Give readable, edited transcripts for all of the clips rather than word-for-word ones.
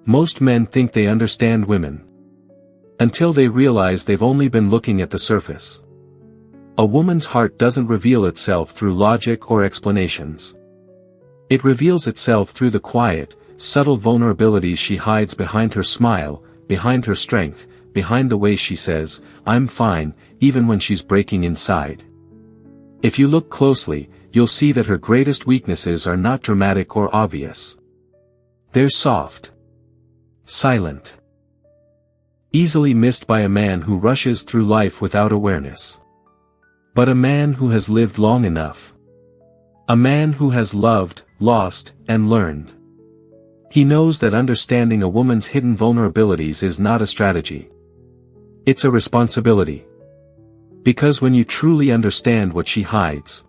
Most men think they understand women, until they realize they've only been looking at the surface. A woman's heart doesn't reveal itself through logic or explanations. It reveals itself through the quiet, subtle vulnerabilities she hides behind her smile, behind her strength, behind the way she says, "I'm fine," even when she's breaking inside. If you look closely, you'll see that her greatest weaknesses are not dramatic or obvious. They're soft, silent, easily missed by a man who rushes through life without awareness. But a man who has lived long enough, a man who has loved, lost, and learned, he knows that understanding a woman's hidden vulnerabilities is not a strategy. It's a responsibility. Because when you truly understand what she hides,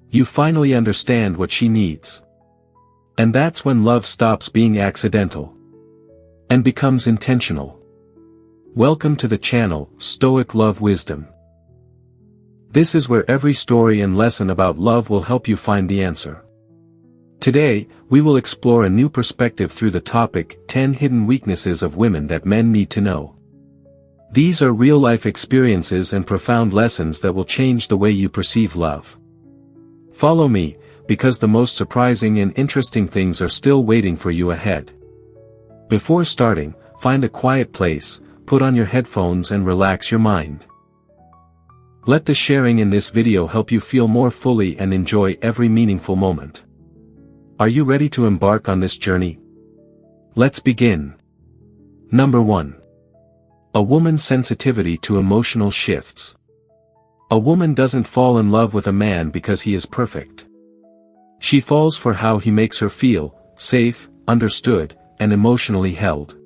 you finally understand what she needs. And that's when love stops being accidental and becomes intentional. Welcome to the channel, Stoic Love Wisdom. This is where every story and lesson about love will help you find the answer. Today, we will explore a new perspective through the topic, 10 Hidden Weaknesses of Women That Men Need to Know. These are real-life experiences and profound lessons that will change the way you perceive love. Follow me, because the most surprising and interesting things are still waiting for you ahead. Before starting, find a quiet place, put on your headphones and relax your mind. Let the sharing in this video help you feel more fully and enjoy every meaningful moment. Are you ready to embark on this journey? Let's begin. Number 1. A woman's sensitivity to emotional shifts. A woman doesn't fall in love with a man because he is perfect. She falls for how he makes her feel, safe, understood, and emotionally held.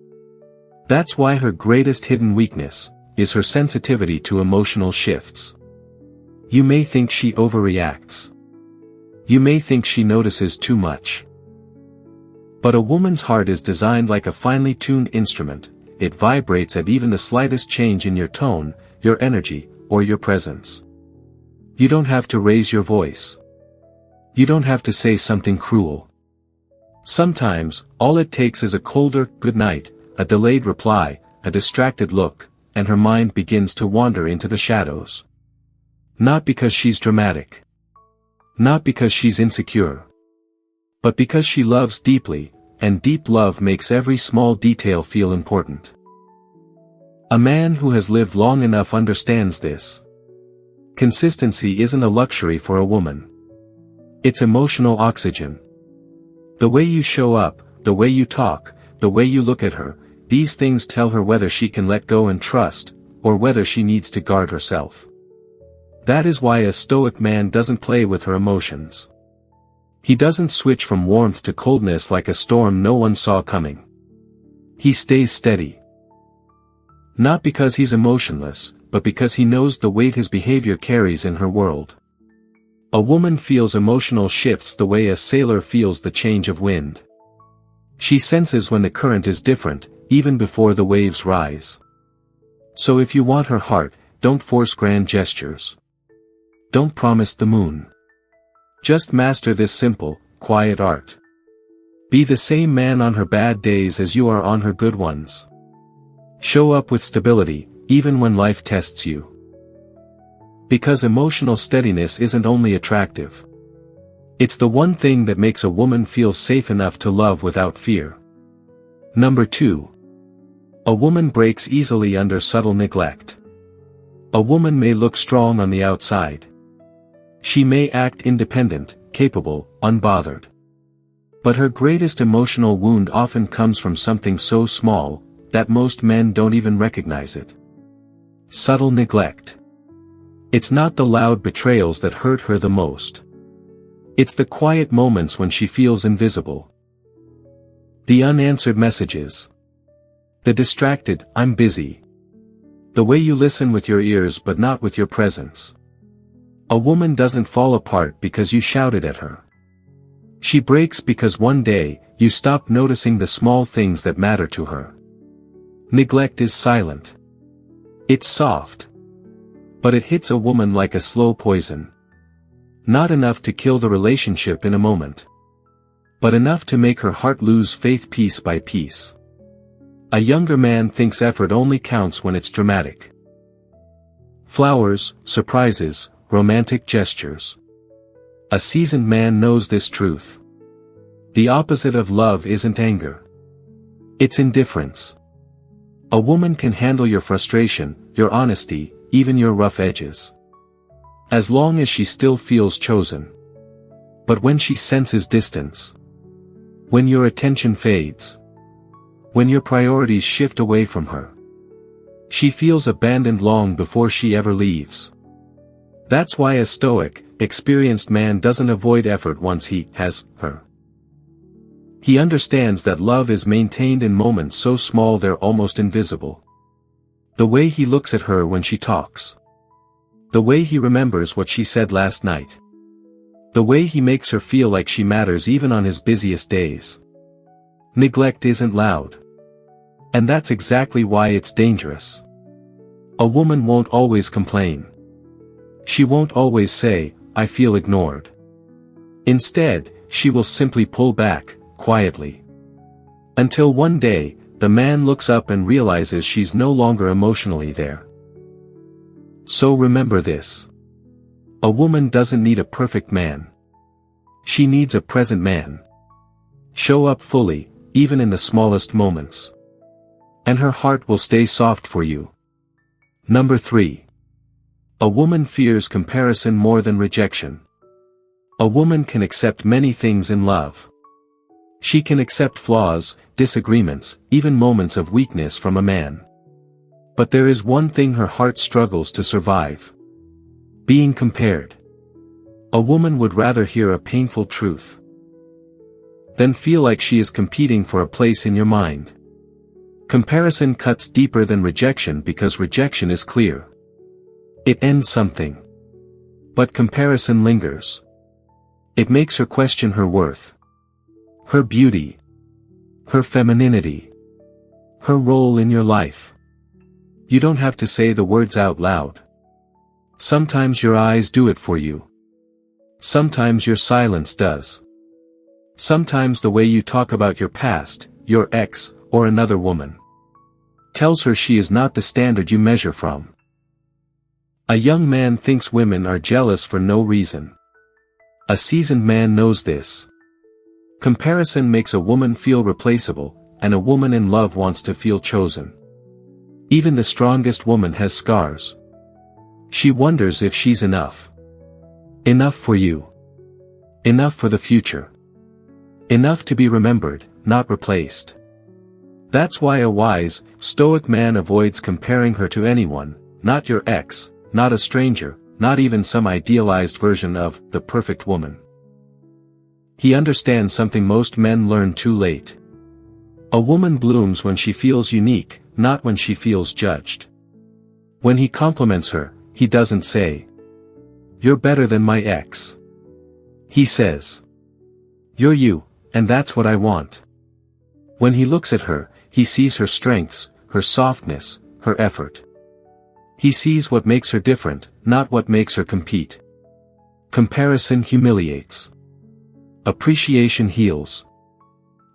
That's why her greatest hidden weakness is her sensitivity to emotional shifts. You may think she overreacts. You may think she notices too much. But a woman's heart is designed like a finely tuned instrument. It vibrates at even the slightest change in your tone, your energy, or your presence. You don't have to raise your voice. You don't have to say something cruel. Sometimes, all it takes is a colder "good night," a delayed reply, a distracted look, and her mind begins to wander into the shadows. Not because she's dramatic. Not because she's insecure. But because she loves deeply, and deep love makes every small detail feel important. A man who has lived long enough understands this. Consistency isn't a luxury for a woman. It's emotional oxygen. The way you show up, the way you talk, the way you look at her, these things tell her whether she can let go and trust, or whether she needs to guard herself. That is why a stoic man doesn't play with her emotions. He doesn't switch from warmth to coldness like a storm no one saw coming. He stays steady. Not because he's emotionless, but because he knows the weight his behavior carries in her world. A woman feels emotional shifts the way a sailor feels the change of wind. She senses when the current is different, even before the waves rise. So if you want her heart, don't force grand gestures. Don't promise the moon. Just master this simple, quiet art. Be the same man on her bad days as you are on her good ones. Show up with stability, even when life tests you. Because emotional steadiness isn't only attractive. It's the one thing that makes a woman feel safe enough to love without fear. Number 2. A woman breaks easily under subtle neglect. A woman may look strong on the outside. She may act independent, capable, unbothered. But her greatest emotional wound often comes from something so small, that most men don't even recognize it. Subtle neglect. It's not the loud betrayals that hurt her the most. It's the quiet moments when she feels invisible. The unanswered messages. The distracted, "I'm busy." The way you listen with your ears but not with your presence. A woman doesn't fall apart because you shouted at her. She breaks because one day, you stopped noticing the small things that matter to her. Neglect is silent. It's soft. But it hits a woman like a slow poison. Not enough to kill the relationship in a moment. But enough to make her heart lose faith piece by piece. A younger man thinks effort only counts when it's dramatic. Flowers, surprises, romantic gestures. A seasoned man knows this truth. The opposite of love isn't anger. It's indifference. A woman can handle your frustration, your honesty, even your rough edges. As long as she still feels chosen. But when she senses distance, when your attention fades, when your priorities shift away from her, she feels abandoned long before she ever leaves. That's why a stoic, experienced man doesn't avoid effort once he has her. He understands that love is maintained in moments so small they're almost invisible. The way he looks at her when she talks. The way he remembers what she said last night. The way he makes her feel like she matters even on his busiest days. Neglect isn't loud. And that's exactly why it's dangerous. A woman won't always complain. She won't always say, "I feel ignored." Instead, she will simply pull back, quietly. Until one day, the man looks up and realizes she's no longer emotionally there. So remember this. A woman doesn't need a perfect man. She needs a present man. Show up fully, even in the smallest moments. And her heart will stay soft for you. Number 3. A woman fears comparison more than rejection. A woman can accept many things in love. She can accept flaws, disagreements, even moments of weakness from a man. But there is one thing her heart struggles to survive. Being compared. A woman would rather hear a painful truth than feel like she is competing for a place in your mind. Comparison cuts deeper than rejection because rejection is clear. It ends something. But comparison lingers. It makes her question her worth. Her beauty. Her femininity. Her role in your life. You don't have to say the words out loud. Sometimes your eyes do it for you. Sometimes your silence does. Sometimes the way you talk about your past, your ex, or another woman, tells her she is not the standard you measure from. A young man thinks women are jealous for no reason. A seasoned man knows this. Comparison makes a woman feel replaceable, and a woman in love wants to feel chosen. Even the strongest woman has scars. She wonders if she's enough. Enough for you. Enough for the future. Enough to be remembered, not replaced. That's why a wise, stoic man avoids comparing her to anyone, not your ex, not a stranger, not even some idealized version of the perfect woman. He understands something most men learn too late. A woman blooms when she feels unique, not when she feels judged. When he compliments her, he doesn't say, "You're better than my ex." He says, "You're you, and that's what I want." When he looks at her, he sees her strengths, her softness, her effort. He sees what makes her different, not what makes her compete. Comparison humiliates. Appreciation heals.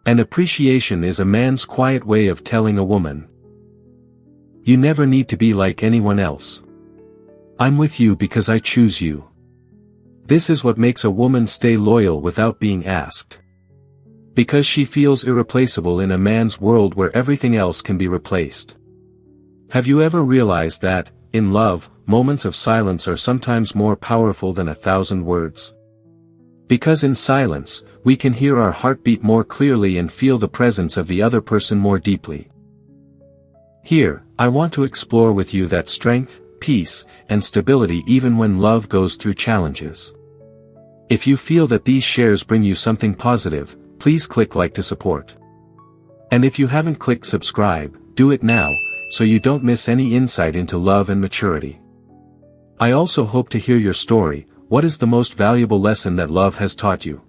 And appreciation is a man's quiet way of telling a woman, "You never need to be like anyone else. I'm with you because I choose you." This is what makes a woman stay loyal without being asked. Because she feels irreplaceable in a man's world where everything else can be replaced. Have you ever realized that, in love, moments of silence are sometimes more powerful than 1,000 words? Because in silence, we can hear our heartbeat more clearly and feel the presence of the other person more deeply. Here, I want to explore with you that strength, peace, and stability even when love goes through challenges. If you feel that these shares bring you something positive, please click like to support. And if you haven't clicked subscribe, do it now, so you don't miss any insight into love and maturity. I also hope to hear your story. What is the most valuable lesson that love has taught you?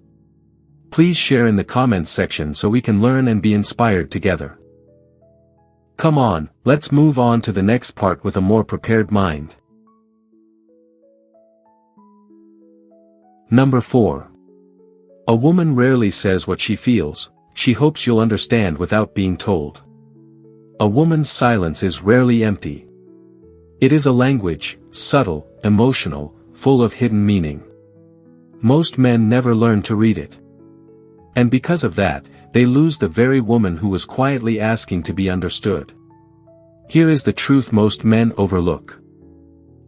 Please share in the comments section so we can learn and be inspired together. Come on, let's move on to the next part with a more prepared mind. Number 4. A woman rarely says what she feels, she hopes you'll understand without being told. A woman's silence is rarely empty. It is a language, subtle, emotional, full of hidden meaning. Most men never learn to read it. And because of that, they lose the very woman who was quietly asking to be understood. Here is the truth most men overlook.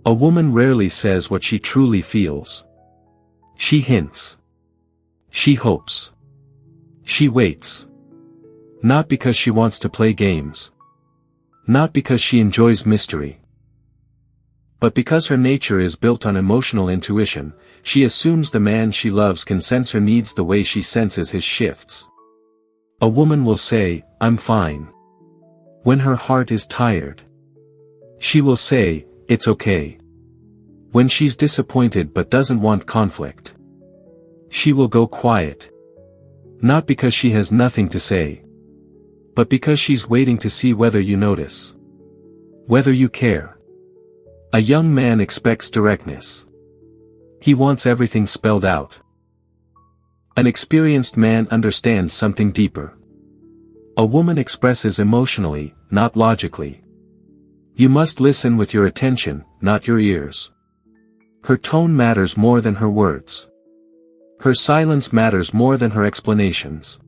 A woman rarely says what she truly feels. She hints. She hopes. She waits. Not because she wants to play games. Not because she enjoys mystery. But because her nature is built on emotional intuition, she assumes the man she loves can sense her needs the way she senses his shifts. A woman will say, "I'm fine," when her heart is tired. She will say, "It's okay," when she's disappointed but doesn't want conflict. She will go quiet. Not because she has nothing to say, but because she's waiting to see whether you notice. Whether you care. A young man expects directness. He wants everything spelled out. An experienced man understands something deeper. A woman expresses emotionally, not logically. You must listen with your attention, not your ears. Her tone matters more than her words. Her silence matters more than her explanations.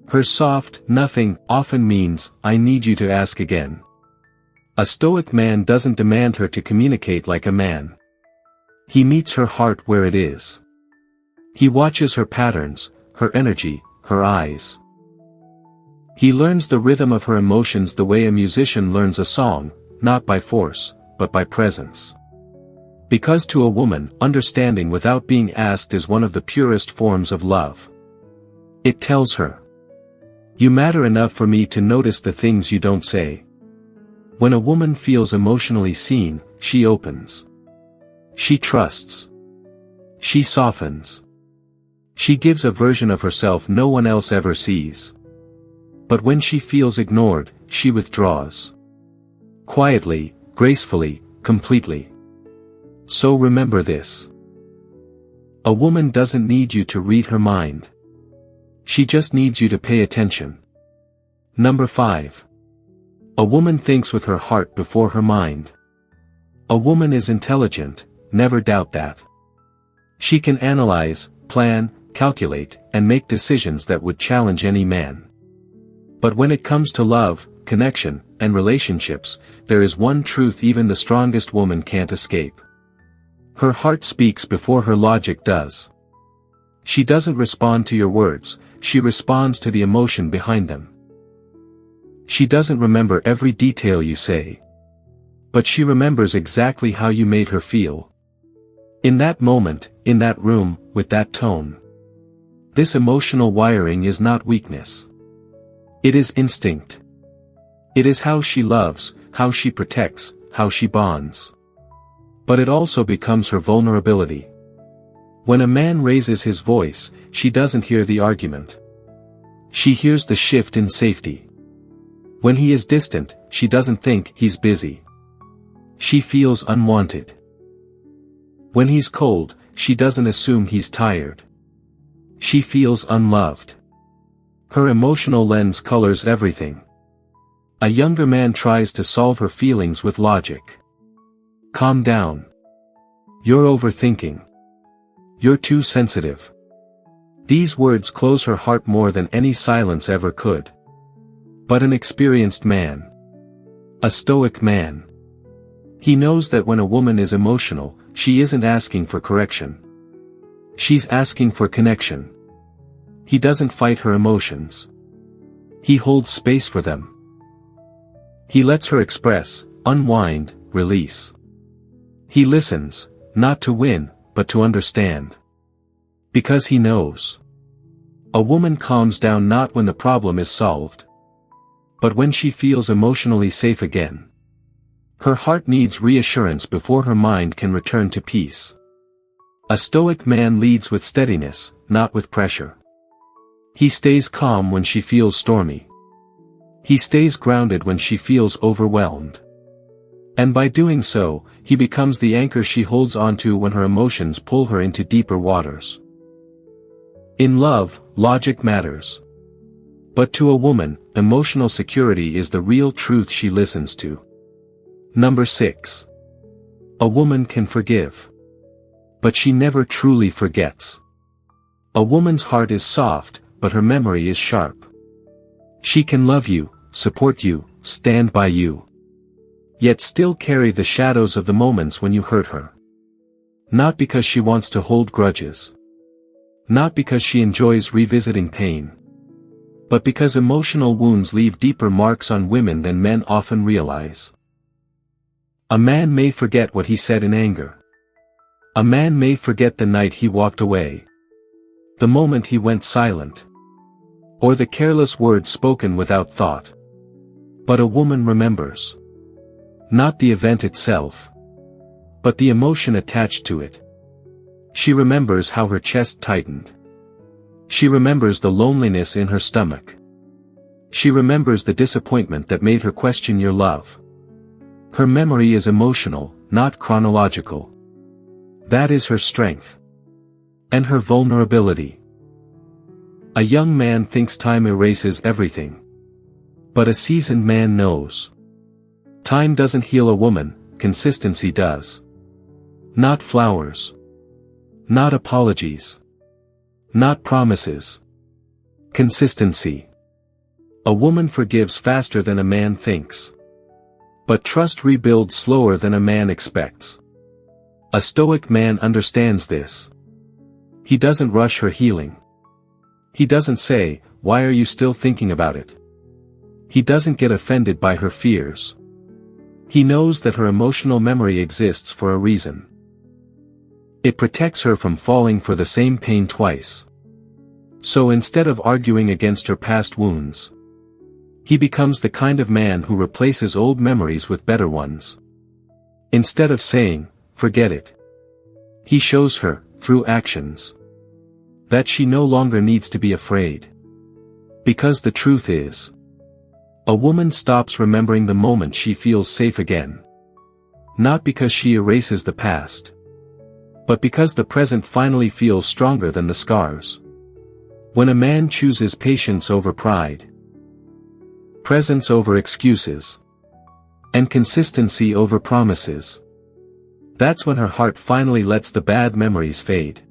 Her soft "nothing" often means, "I need you to ask again." A Stoic man doesn't demand her to communicate like a man. He meets her heart where it is. He watches her patterns, her energy, her eyes. He learns the rhythm of her emotions the way a musician learns a song, not by force, but by presence. Because to a woman, understanding without being asked is one of the purest forms of love. It tells her, "You matter enough for me to notice the things you don't say." When a woman feels emotionally seen, she opens. She trusts. She softens. She gives a version of herself no one else ever sees. But when she feels ignored, she withdraws. Quietly, gracefully, completely. So remember this. A woman doesn't need you to read her mind. She just needs you to pay attention. Number 5. A woman thinks with her heart before her mind. A woman is intelligent, never doubt that. She can analyze, plan, calculate, and make decisions that would challenge any man. But when it comes to love, connection, and relationships, there is one truth even the strongest woman can't escape. Her heart speaks before her logic does. She doesn't respond to your words, she responds to the emotion behind them. She doesn't remember every detail you say. But she remembers exactly how you made her feel. In that moment, in that room, with that tone. This emotional wiring is not weakness. It is instinct. It is how she loves, how she protects, how she bonds. But it also becomes her vulnerability. When a man raises his voice, she doesn't hear the argument. She hears the shift in safety. When he is distant, she doesn't think he's busy. She feels unwanted. When he's cold, she doesn't assume he's tired. She feels unloved. Her emotional lens colors everything. A younger man tries to solve her feelings with logic. Calm down. You're overthinking. You're too sensitive. These words close her heart more than any silence ever could. But an experienced man. A Stoic man. He knows that when a woman is emotional, she isn't asking for correction. She's asking for connection. He doesn't fight her emotions. He holds space for them. He lets her express, unwind, release. He listens, not to win, but to understand. Because he knows. A woman calms down not when the problem is solved, but when she feels emotionally safe again. Her heart needs reassurance before her mind can return to peace. A Stoic man leads with steadiness, not with pressure. He stays calm when she feels stormy. He stays grounded when she feels overwhelmed. And by doing so, he becomes the anchor she holds onto when her emotions pull her into deeper waters. In love, logic matters. But to a woman, emotional security is the real truth she listens to. Number 6. A woman can forgive. But she never truly forgets. A woman's heart is soft, but her memory is sharp. She can love you, support you, stand by you, yet still carry the shadows of the moments when you hurt her. Not because she wants to hold grudges. Not because she enjoys revisiting pain. But because emotional wounds leave deeper marks on women than men often realize. A man may forget what he said in anger. A man may forget the night he walked away. The moment he went silent. Or the careless words spoken without thought. But a woman remembers. Not the event itself, but the emotion attached to it. She remembers how her chest tightened. She remembers the loneliness in her stomach. She remembers the disappointment that made her question your love. Her memory is emotional, not chronological. That is her strength. And her vulnerability. A young man thinks time erases everything. But a seasoned man knows. Time doesn't heal a woman, consistency does. Not flowers. Not apologies. Not promises. Consistency. A woman forgives faster than a man thinks. But trust rebuilds slower than a man expects. A Stoic man understands this. He doesn't rush her healing. He doesn't say, "Why are you still thinking about it?" He doesn't get offended by her fears. He knows that her emotional memory exists for a reason. It protects her from falling for the same pain twice. So instead of arguing against her past wounds, he becomes the kind of man who replaces old memories with better ones. Instead of saying, "Forget it," he shows her, through actions, that she no longer needs to be afraid. Because the truth is, a woman stops remembering the moment she feels safe again. Not because she erases the past, but because the present finally feels stronger than the scars. When a man chooses patience over pride, presence over excuses, and consistency over promises, that's when her heart finally lets the bad memories fade.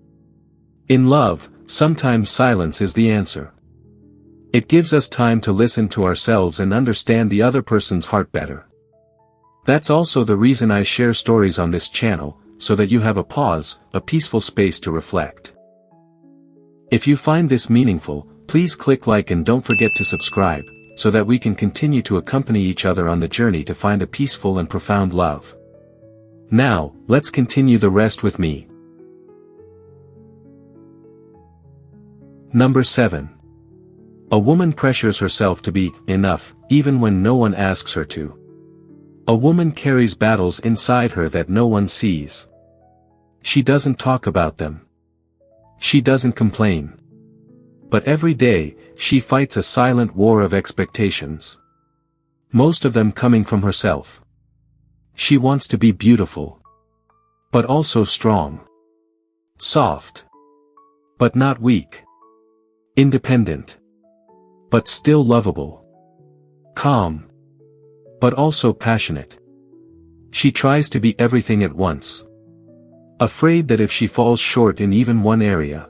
In love, sometimes silence is the answer. It gives us time to listen to ourselves and understand the other person's heart better. That's also the reason I share stories on this channel, so that you have a pause, a peaceful space to reflect. If you find this meaningful, please click like and don't forget to subscribe, so that we can continue to accompany each other on the journey to find a peaceful and profound love. Now, let's continue the rest with me. Number 7. A woman pressures herself to be enough, even when no one asks her to. A woman carries battles inside her that no one sees. She doesn't talk about them. She doesn't complain. But every day, she fights a silent war of expectations. Most of them coming from herself. She wants to be beautiful. But also strong. Soft. But not weak. Independent. But still lovable. Calm. But also passionate. She tries to be everything at once. Afraid that if she falls short in even one area,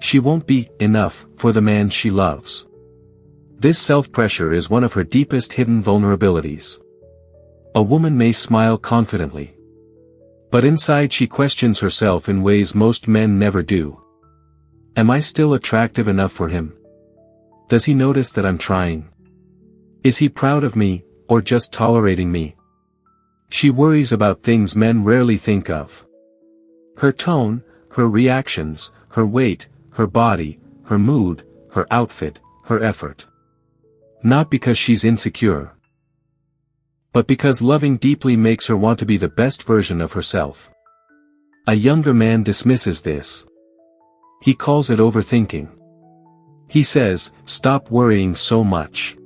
she won't be enough for the man she loves. This self-pressure is one of her deepest hidden vulnerabilities. A woman may smile confidently, but inside she questions herself in ways most men never do. Am I still attractive enough for him? Does he notice that I'm trying? Is he proud of me, or just tolerating me? She worries about things men rarely think of. Her tone, her reactions, her weight, her body, her mood, her outfit, her effort. Not because she's insecure, but because loving deeply makes her want to be the best version of herself. A younger man dismisses this. He calls it overthinking. He says, "Stop worrying so much."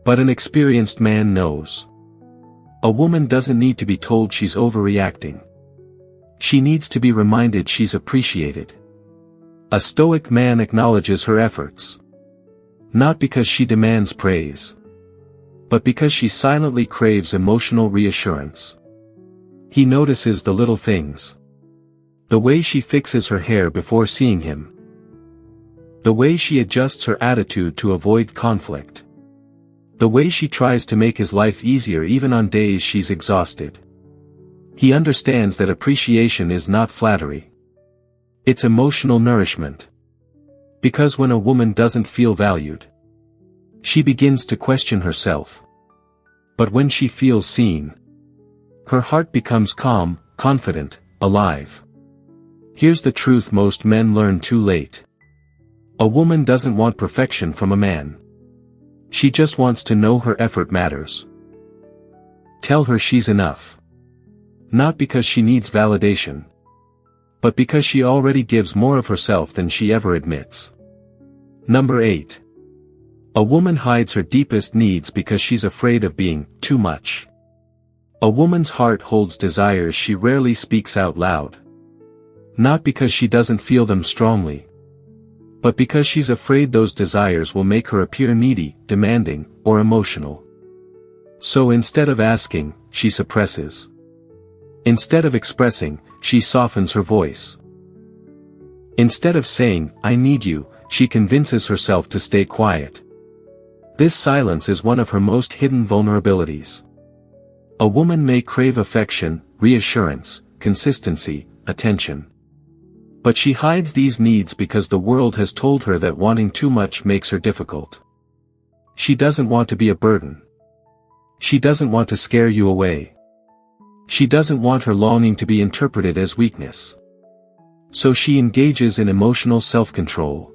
But an experienced man knows. A woman doesn't need to be told she's overreacting. She needs to be reminded she's appreciated. A Stoic man acknowledges her efforts. Not because she demands praise, but because she silently craves emotional reassurance. He notices the little things. The way she fixes her hair before seeing him. The way she adjusts her attitude to avoid conflict. The way she tries to make his life easier even on days she's exhausted. He understands that appreciation is not flattery. It's emotional nourishment. Because when a woman doesn't feel valued, she begins to question herself. But when she feels seen, her heart becomes calm, confident, alive. Here's the truth most men learn too late. A woman doesn't want perfection from a man. She just wants to know her effort matters. Tell her she's enough. Not because she needs validation, but because she already gives more of herself than she ever admits. Number 8. A woman hides her deepest needs because she's afraid of being too much. A woman's heart holds desires she rarely speaks out loud. Not because she doesn't feel them strongly, but because she's afraid those desires will make her appear needy, demanding, or emotional. So instead of asking, she suppresses. Instead of expressing, she softens her voice. Instead of saying, "I need you," she convinces herself to stay quiet. This silence is one of her most hidden vulnerabilities. A woman may crave affection, reassurance, consistency, attention. But she hides these needs because the world has told her that wanting too much makes her difficult. She doesn't want to be a burden. She doesn't want to scare you away. She doesn't want her longing to be interpreted as weakness. So she engages in emotional self-control.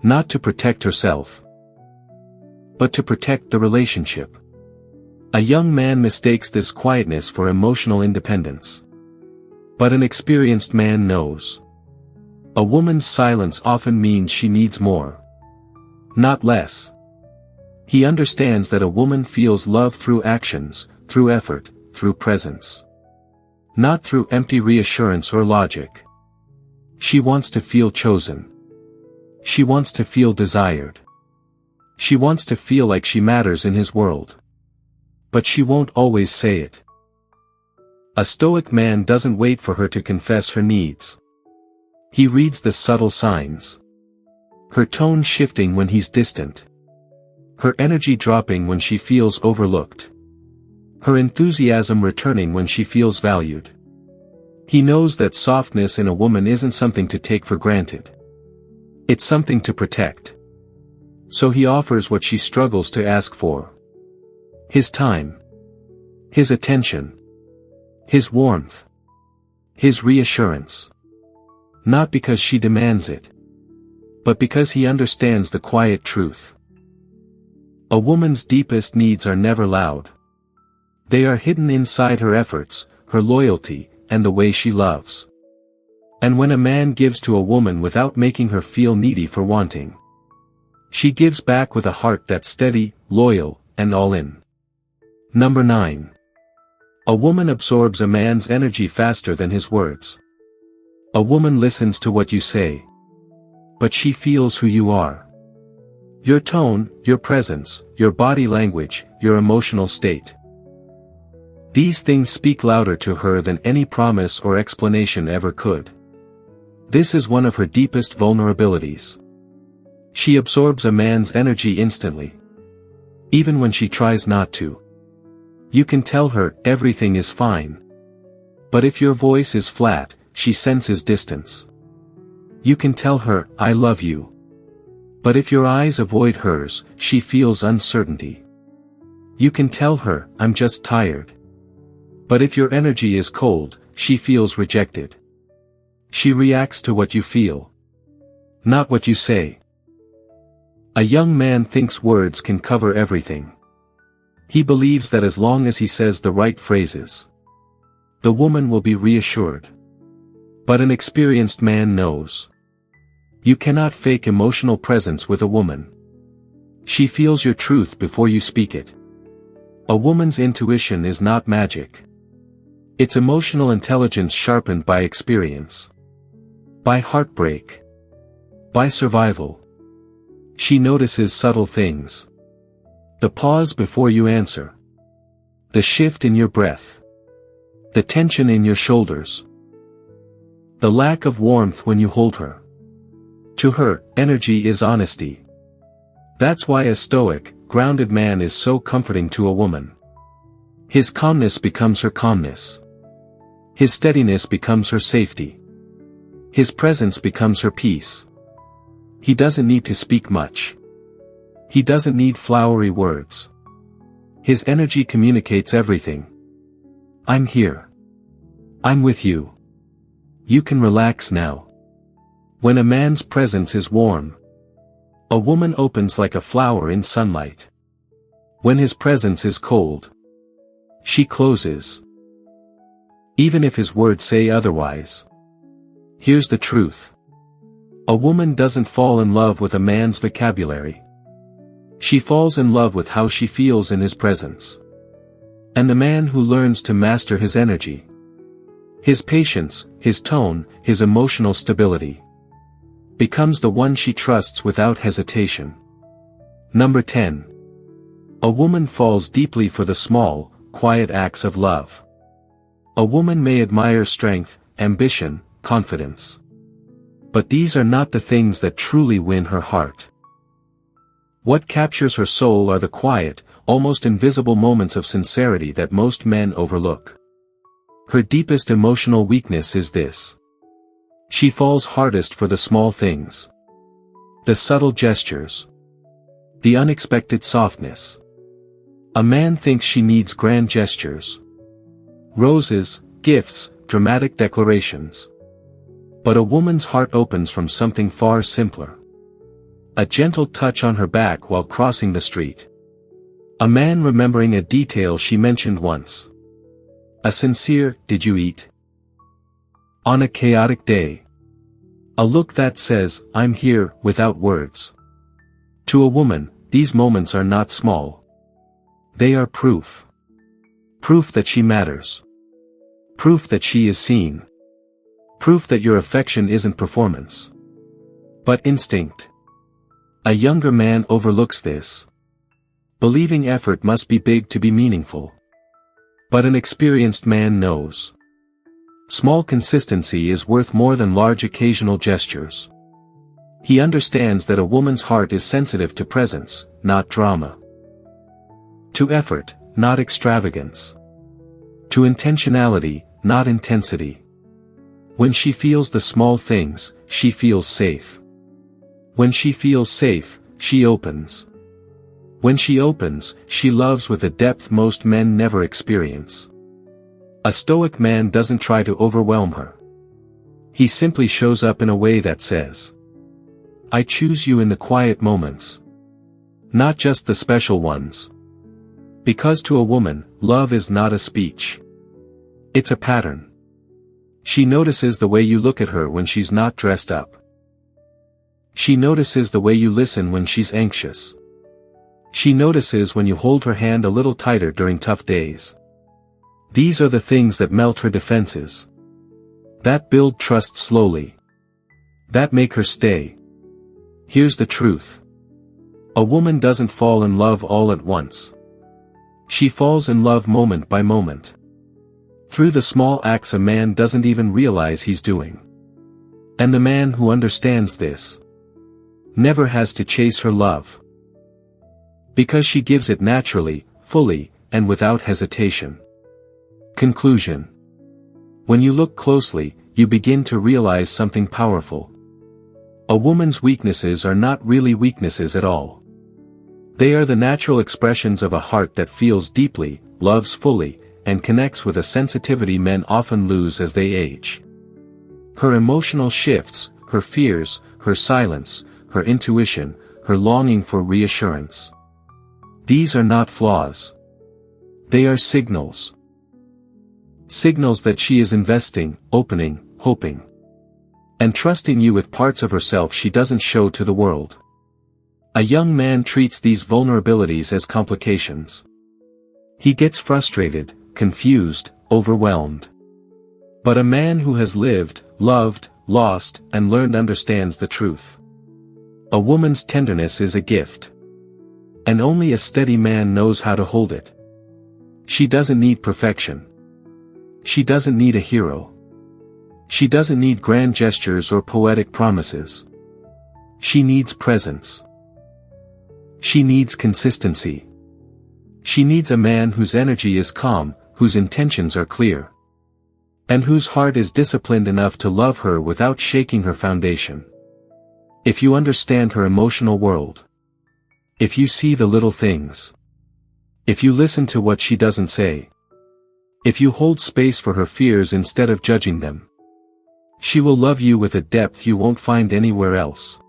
Not to protect herself, but to protect the relationship. A young man mistakes this quietness for emotional independence. But an experienced man knows. A woman's silence often means she needs more, not less. He understands that a woman feels love through actions, through effort, through presence. Not through empty reassurance or logic. She wants to feel chosen. She wants to feel desired. She wants to feel like she matters in his world. But she won't always say it. A Stoic man doesn't wait for her to confess her needs. He reads the subtle signs. Her tone shifting when he's distant. Her energy dropping when she feels overlooked. Her enthusiasm returning when she feels valued. He knows that softness in a woman isn't something to take for granted. It's something to protect. So he offers what she struggles to ask for. His time. His attention. His warmth. His reassurance. Not because she demands it, but because he understands the quiet truth. A woman's deepest needs are never loud. They are hidden inside her efforts, her loyalty, and the way she loves. And when a man gives to a woman without making her feel needy for wanting, she gives back with a heart that's steady, loyal, and all in. Number 9. A woman absorbs a man's energy faster than his words. A woman listens to what you say, but she feels who you are. Your tone, your presence, your body language, your emotional state. These things speak louder to her than any promise or explanation ever could. This is one of her deepest vulnerabilities. She absorbs a man's energy instantly, even when she tries not to. You can tell her everything is fine. But if your voice is flat, she senses distance. You can tell her, "I love you." But if your eyes avoid hers, she feels uncertainty. You can tell her, "I'm just tired." But if your energy is cold, she feels rejected. She reacts to what you feel, not what you say. A young man thinks words can cover everything. He believes that as long as he says the right phrases, the woman will be reassured. But an experienced man knows. You cannot fake emotional presence with a woman. She feels your truth before you speak it. A woman's intuition is not magic. It's emotional intelligence sharpened by experience. By heartbreak. By survival. She notices subtle things. The pause before you answer. The shift in your breath. The tension in your shoulders. The lack of warmth when you hold her. To her, energy is honesty. That's why a stoic, grounded man is so comforting to a woman. His calmness becomes her calmness. His steadiness becomes her safety. His presence becomes her peace. He doesn't need to speak much. He doesn't need flowery words. His energy communicates everything. I'm here. I'm with you. You can relax now. When a man's presence is warm, a woman opens like a flower in sunlight. When his presence is cold, she closes. Even if his words say otherwise. Here's the truth. A woman doesn't fall in love with a man's vocabulary. She falls in love with how she feels in his presence. And the man who learns to master his energy, his patience, his tone, his emotional stability, becomes the one she trusts without hesitation. Number 10. A woman falls deeply for the small, quiet acts of love. A woman may admire strength, ambition, confidence. But these are not the things that truly win her heart. What captures her soul are the quiet, almost invisible moments of sincerity that most men overlook. Her deepest emotional weakness is this. She falls hardest for the small things. The subtle gestures. The unexpected softness. A man thinks she needs grand gestures. Roses, gifts, dramatic declarations. But a woman's heart opens from something far simpler. A gentle touch on her back while crossing the street. A man remembering a detail she mentioned once. A sincere, "Did you eat?" On a chaotic day. A look that says, "I'm here," without words. To a woman, these moments are not small. They are proof. Proof that she matters. Proof that she is seen. Proof that your affection isn't performance, but instinct. A younger man overlooks this. Believing effort must be big to be meaningful. But an experienced man knows. Small consistency is worth more than large occasional gestures. He understands that a woman's heart is sensitive to presence, not drama. To effort, not extravagance. To intentionality, not intensity. When she feels the small things, she feels safe. When she feels safe, she opens. When she opens, she loves with a depth most men never experience. A stoic man doesn't try to overwhelm her. He simply shows up in a way that says, "I choose you in the quiet moments. Not just the special ones." Because to a woman, love is not a speech. It's a pattern. She notices the way you look at her when she's not dressed up. She notices the way you listen when she's anxious. She notices when you hold her hand a little tighter during tough days. These are the things that melt her defenses. That build trust slowly. That make her stay. Here's the truth. A woman doesn't fall in love all at once. She falls in love moment by moment. Through the small acts a man doesn't even realize he's doing. And the man who understands this never has to chase her love. Because she gives it naturally, fully, and without hesitation. Conclusion. When you look closely, you begin to realize something powerful. A woman's weaknesses are not really weaknesses at all. They are the natural expressions of a heart that feels deeply, loves fully, and connects with a sensitivity men often lose as they age. Her emotional shifts, her fears, her silence, her intuition, her longing for reassurance. These are not flaws. They are signals. Signals that she is investing, opening, hoping, and trusting you with parts of herself she doesn't show to the world. A young man treats these vulnerabilities as complications. He gets frustrated, confused, overwhelmed. But a man who has lived, loved, lost, and learned understands the truth. A woman's tenderness is a gift. And only a steady man knows how to hold it. She doesn't need perfection. She doesn't need a hero. She doesn't need grand gestures or poetic promises. She needs presence. She needs consistency. She needs a man whose energy is calm, whose intentions are clear, and whose heart is disciplined enough to love her without shaking her foundation. If you understand her emotional world, if you see the little things, if you listen to what she doesn't say, if you hold space for her fears instead of judging them, she will love you with a depth you won't find anywhere else.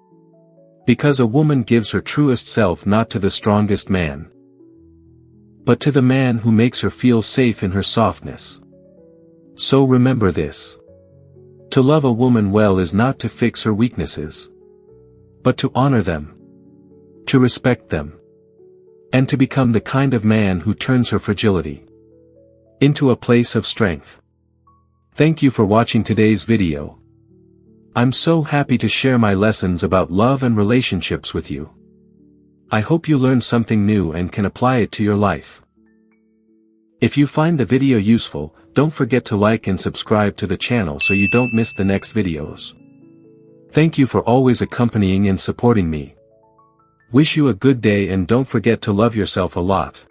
Because a woman gives her truest self not to the strongest man, but to the man who makes her feel safe in her softness. So remember this. To love a woman well is not to fix her weaknesses, but to honor them, to respect them, and to become the kind of man who turns her fragility into a place of strength. Thank you for watching today's video. I'm so happy to share my lessons about love and relationships with you. I hope you learned something new and can apply it to your life. If you find the video useful, don't forget to like and subscribe to the channel so you don't miss the next videos. Thank you for always accompanying and supporting me. Wish you a good day and don't forget to love yourself a lot.